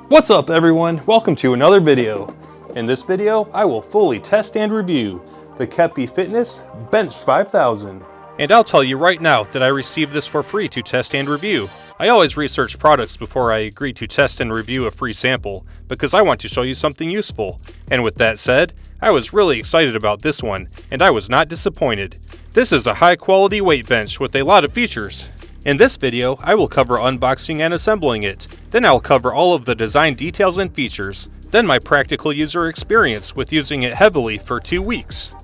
What's up everyone? Welcome to another video. In this video, I will fully test and review the Keppi Fitness Bench5000. And I'll tell you right now that I received this for free to test and review. I always research products before I agree to test and review a free sample, because I want to show you something useful. And with that said, I was really excited about this one, and I was not disappointed. This is a high quality weight bench with a lot of features. In this video, I will cover unboxing and assembling it. Then I'll cover all of the design details and features. Then my practical user experience with using it heavily for 2 weeks.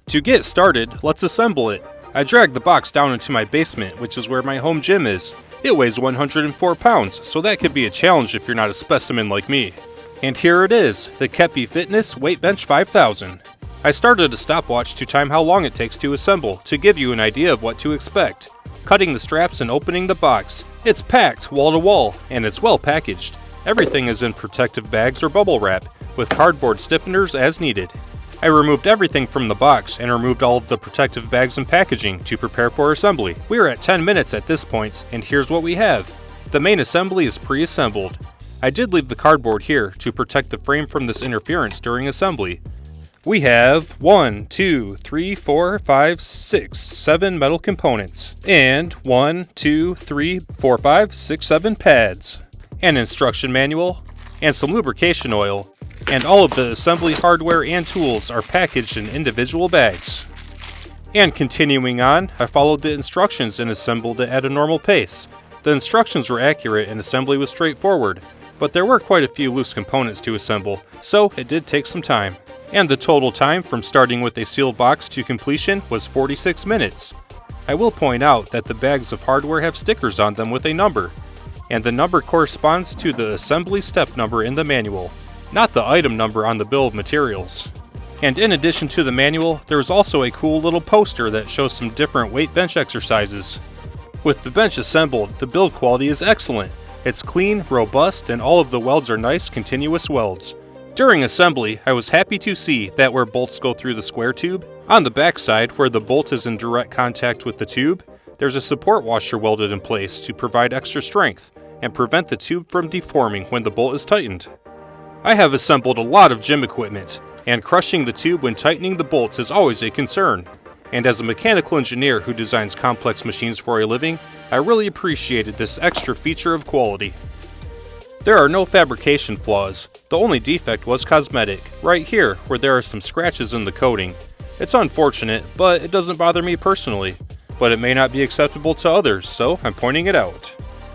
To get started, let's assemble it. I dragged the box down into my basement, which is where my home gym is. It weighs 104 pounds, so that could be a challenge if you're not a specimen like me. And here it is, the Keppi Fitness Weight Bench 5000. I started a stopwatch to time how long it takes to assemble, to give you an idea of what to expect. Cutting the straps and opening the box. It's packed wall to wall, and it's well packaged. Everything is in protective bags or bubble wrap, with cardboard stiffeners as needed. I removed everything from the box and removed all of the protective bags and packaging to prepare for assembly. We are at 10 minutes at this point, and here's what we have. The main assembly is pre-assembled. I did leave the cardboard here to protect the frame from this interference during assembly. We have 1, 2, 3, 4, 5, 6, 7 metal components, and 1, 2, 3, 4, 5, 6, 7 pads, an instruction manual, and some lubrication oil, and all of the assembly hardware and tools are packaged in individual bags. And continuing on, I followed the instructions and assembled it at a normal pace. The instructions were accurate and assembly was straightforward, but there were quite a few loose components to assemble, so it did take some time. And the total time from starting with a sealed box to completion was 46 minutes. I will point out that the bags of hardware have stickers on them with a number, and the number corresponds to the assembly step number in the manual, not the item number on the bill of materials. And in addition to the manual, there is also a cool little poster that shows some different weight bench exercises. With the bench assembled, the build quality is excellent. It's clean, robust, and all of the welds are nice continuous welds. During assembly, I was happy to see that where bolts go through the square tube, on the back side where the bolt is in direct contact with the tube, there's a support washer welded in place to provide extra strength and prevent the tube from deforming when the bolt is tightened. I have assembled a lot of gym equipment, and crushing the tube when tightening the bolts is always a concern. And as a mechanical engineer who designs complex machines for a living, I really appreciated this extra feature of quality. There are no fabrication flaws. The only defect was cosmetic, right here where there are some scratches in the coating. It's unfortunate, but it doesn't bother me personally. But it may not be acceptable to others, so I'm pointing it out.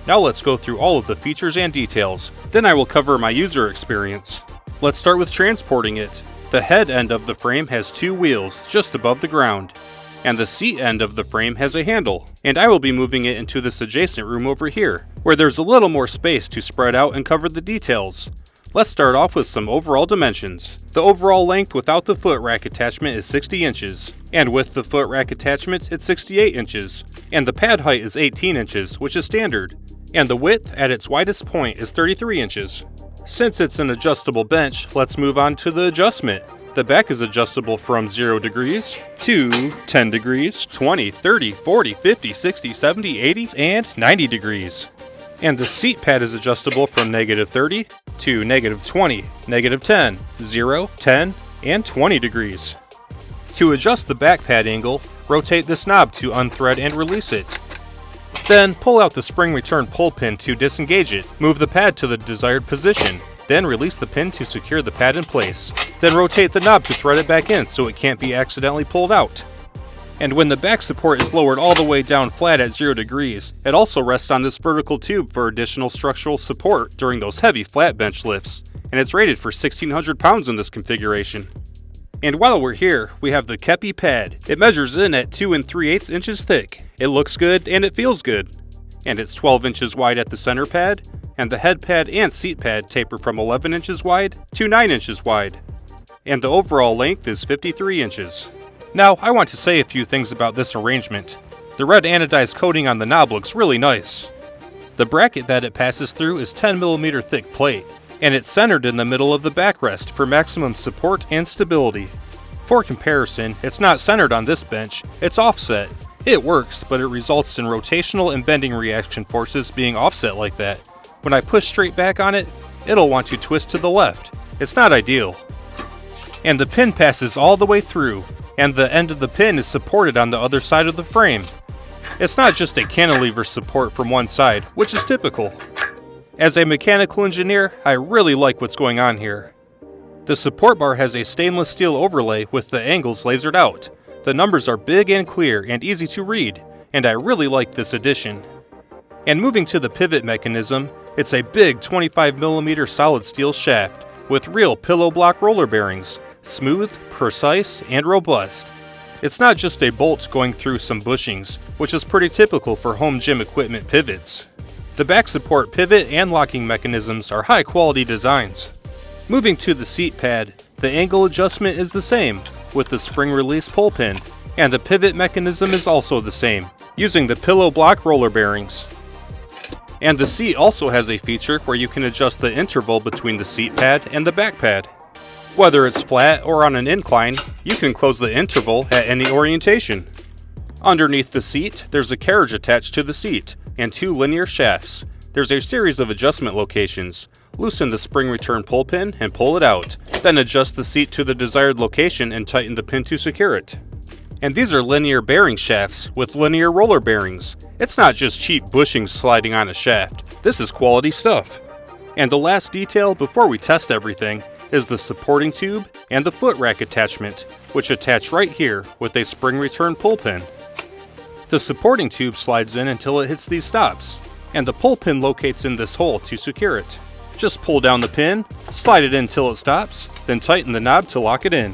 Now let's go through all of the features and details. Then I will cover my user experience. Let's start with transporting it. The head end of the frame has 2 wheels just above the ground, and the seat end of the frame has a handle. And I will be moving it into this adjacent room over here, where there's a little more space to spread out and cover the details. Let's start off with some overall dimensions. The overall length without the foot rack attachment is 60 inches, and with the foot rack attachment it's 68 inches, and the pad height is 18 inches, which is standard, and the width at its widest point is 33 inches. Since it's an adjustable bench, let's move on to the adjustment. The back is adjustable from 0 degrees to 10 degrees, 20, 30, 40, 50, 60, 70, 80, and 90 degrees. And the seat pad is adjustable from -30 to -20, -10, 0, 10, and 20 degrees. To adjust the back pad angle, rotate this knob to unthread and release it. Then pull out the spring return pull pin to disengage it. Move the pad to the desired position. Then release the pin to secure the pad in place. Then rotate the knob to thread it back in so it can't be accidentally pulled out. And when the back support is lowered all the way down flat at 0 degrees, it also rests on this vertical tube for additional structural support during those heavy flat bench lifts, and it's rated for 1,600 pounds in this configuration. And while we're here, we have the Keppi pad. It measures in at 2 3/8 inches thick. It looks good and it feels good. And it's 12 inches wide at the center pad, and the head pad and seat pad taper from 11 inches wide to 9 inches wide. And the overall length is 53 inches. Now, I want to say a few things about this arrangement. The red anodized coating on the knob looks really nice. The bracket that it passes through is 10mm thick plate, and it's centered in the middle of the backrest for maximum support and stability. For comparison, it's not centered on this bench, it's offset. It works, but it results in rotational and bending reaction forces being offset like that. When I push straight back on it, it'll want to twist to the left. It's not ideal. And the pin passes all the way through, and the end of the pin is supported on the other side of the frame. It's not just a cantilever support from one side, which is typical. As a mechanical engineer, I really like what's going on here. The support bar has a stainless steel overlay with the angles lasered out. The numbers are big and clear and easy to read, and I really like this addition. And moving to the pivot mechanism, it's a big 25mm solid steel shaft with real pillow block roller bearings, smooth, precise, and robust. It's not just a bolt going through some bushings, which is pretty typical for home gym equipment pivots. The back support pivot and locking mechanisms are high quality designs. Moving to the seat pad, the angle adjustment is the same, with the spring release pull pin, and the pivot mechanism is also the same, using the pillow block roller bearings. And the seat also has a feature where you can adjust the interval between the seat pad and the back pad. Whether it's flat or on an incline, you can close the interval at any orientation. Underneath the seat, there's a carriage attached to the seat, and 2 linear shafts. There's a series of adjustment locations. Loosen the spring return pull pin and pull it out, then adjust the seat to the desired location and tighten the pin to secure it. And these are linear bearing shafts with linear roller bearings. It's not just cheap bushings sliding on a shaft. This is quality stuff. And the last detail before we test everything is the supporting tube and the foot rack attachment, which attach right here with a spring return pull pin. The supporting tube slides in until it hits these stops, and the pull pin locates in this hole to secure it. Just pull down the pin, slide it in until it stops, then tighten the knob to lock it in.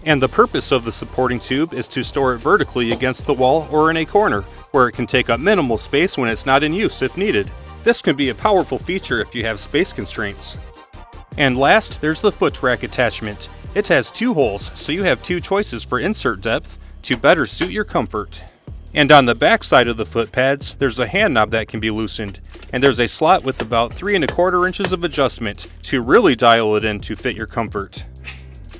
And the purpose of the supporting tube is to store it vertically against the wall or in a corner, where it can take up minimal space when it's not in use if needed. This can be a powerful feature if you have space constraints. And last, there's the foot rack attachment. It has 2 holes, so you have 2 choices for insert depth to better suit your comfort. And on the back side of the foot pads, there's a hand knob that can be loosened, and there's a slot with about 3 1/4 inches of adjustment to really dial it in to fit your comfort.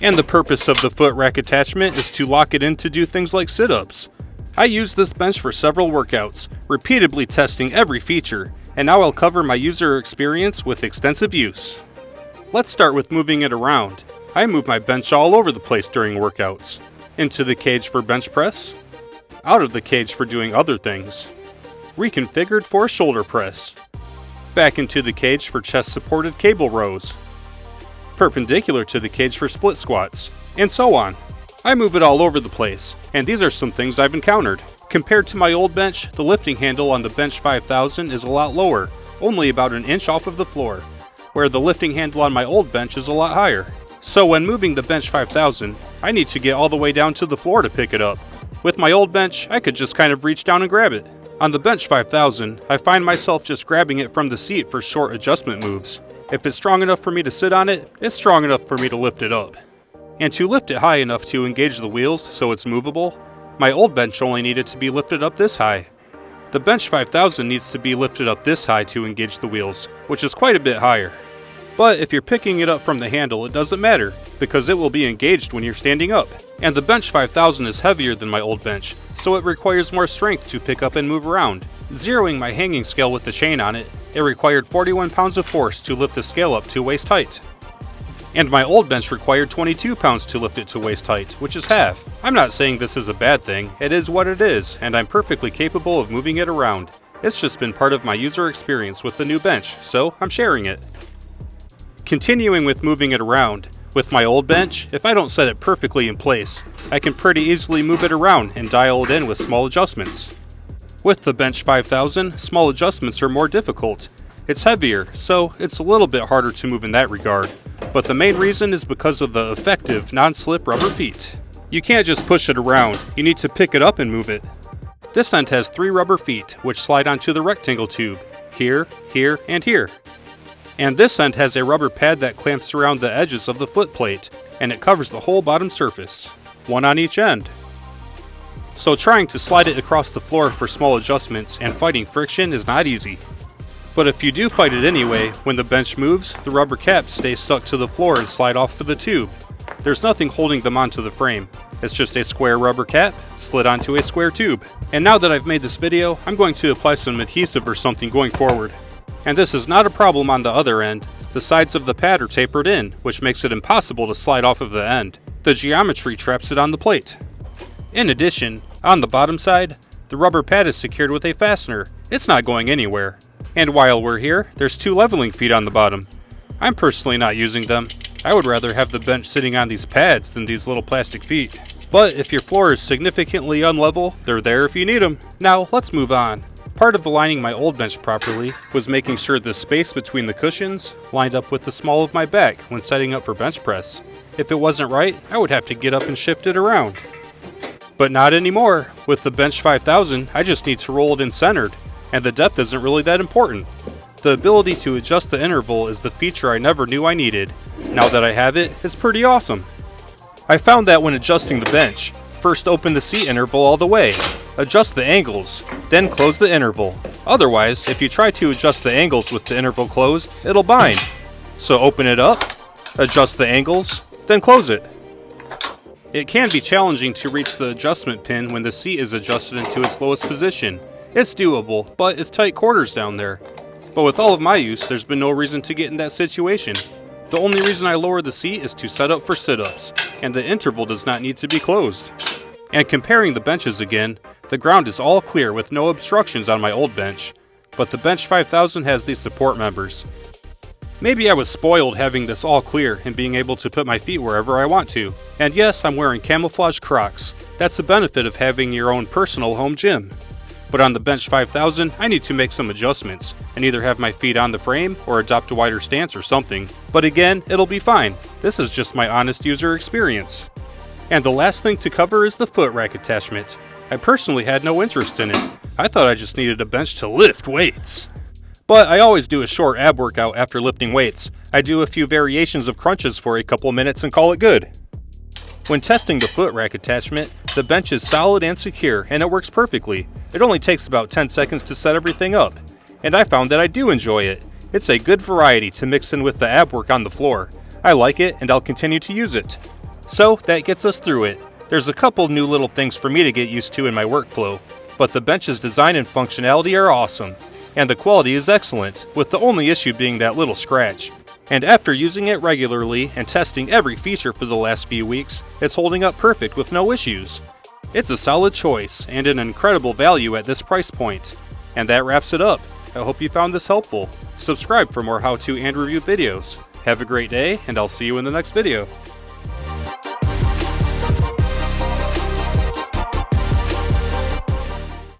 And the purpose of the foot rack attachment is to lock it in to do things like sit-ups. I used this bench for several workouts, repeatedly testing every feature, and now I'll cover my user experience with extensive use. Let's start with moving it around. I move my bench all over the place during workouts. Into the cage for bench press, out of the cage for doing other things, reconfigured for shoulder press, back into the cage for chest supported cable rows, perpendicular to the cage for split squats, and so on. I move it all over the place, and these are some things I've encountered. Compared to my old bench, the lifting handle on the Bench5000 is a lot lower, only about an inch off of the floor, where the lifting handle on my old bench is a lot higher. So when moving the Bench5000, I need to get all the way down to the floor to pick it up. With my old bench, I could just kind of reach down and grab it. On the Bench5000, I find myself just grabbing it from the seat for short adjustment moves. If it's strong enough for me to sit on it, it's strong enough for me to lift it up. And to lift it high enough to engage the wheels so it's movable, my old bench only needed to be lifted up this high. The Bench5000 needs to be lifted up this high to engage the wheels, which is quite a bit higher. But if you're picking it up from the handle, it doesn't matter, because it will be engaged when you're standing up. And the Bench5000 is heavier than my old bench, so it requires more strength to pick up and move around. Zeroing my hanging scale with the chain on it, it required 41 pounds of force to lift the scale up to waist height. And my old bench required 22 pounds to lift it to waist height, which is half. I'm not saying this is a bad thing, it is what it is, and I'm perfectly capable of moving it around. It's just been part of my user experience with the new bench, so I'm sharing it. Continuing with moving it around, with my old bench, if I don't set it perfectly in place, I can pretty easily move it around and dial it in with small adjustments. With the Bench5000, small adjustments are more difficult. It's heavier, so it's a little bit harder to move in that regard, but the main reason is because of the effective non-slip rubber feet. You can't just push it around, you need to pick it up and move it. This end has 3 rubber feet, which slide onto the rectangle tube, here, here, and here. And this end has a rubber pad that clamps around the edges of the foot plate, and it covers the whole bottom surface, one on each end. So trying to slide it across the floor for small adjustments and fighting friction is not easy. But if you do fight it anyway, when the bench moves, the rubber caps stay stuck to the floor and slide off of the tube. There's nothing holding them onto the frame. It's just a square rubber cap slid onto a square tube. And now that I've made this video, I'm going to apply some adhesive or something going forward. And this is not a problem on the other end. The sides of the pad are tapered in, which makes it impossible to slide off of the end. The geometry traps it on the plate. In addition, on the bottom side, the rubber pad is secured with a fastener. It's not going anywhere. And while we're here, there's 2 leveling feet on the bottom. I'm personally not using them. I would rather have the bench sitting on these pads than these little plastic feet. But if your floor is significantly unlevel, they're there if you need them. Now, let's move on. Part of aligning my old bench properly was making sure the space between the cushions lined up with the small of my back when setting up for bench press. If it wasn't right, I would have to get up and shift it around. But not anymore. With the Bench5000, I just need to roll it in centered, and the depth isn't really that important. The ability to adjust the interval is the feature I never knew I needed. Now that I have it, it's pretty awesome. I found that when adjusting the bench, first open the seat interval all the way, adjust the angles, then close the interval. Otherwise, if you try to adjust the angles with the interval closed, it'll bind. So open it up, adjust the angles, then close it. It can be challenging to reach the adjustment pin when the seat is adjusted into its lowest position. It's doable, but it's tight quarters down there. But with all of my use, there's been no reason to get in that situation. The only reason I lower the seat is to set up for sit-ups, and the interval does not need to be closed. And comparing the benches again, the ground is all clear with no obstructions on my old bench, but the Bench5000 has these support members. Maybe I was spoiled having this all clear and being able to put my feet wherever I want to. And yes, I'm wearing camouflage Crocs. That's the benefit of having your own personal home gym. But on the Bench5000, I need to make some adjustments and either have my feet on the frame or adopt a wider stance or something. But again, it'll be fine. This is just my honest user experience. And the last thing to cover is the foot rack attachment. I personally had no interest in it. I thought I just needed a bench to lift weights. But I always do a short ab workout after lifting weights. I do a few variations of crunches for a couple minutes and call it good. When testing the foot rack attachment, the bench is solid and secure and it works perfectly. It only takes about 10 seconds to set everything up. And I found that I do enjoy it. It's a good variety to mix in with the ab work on the floor. I like it and I'll continue to use it. So that gets us through it. There's a couple new little things for me to get used to in my workflow, but the bench's design and functionality are awesome. And the quality is excellent, with the only issue being that little scratch. And after using it regularly and testing every feature for the last few weeks, it's holding up perfect with no issues. It's a solid choice and an incredible value at this price point. And that wraps it up. I hope you found this helpful. Subscribe for more how-to and review videos. Have a great day, and I'll see you in the next video.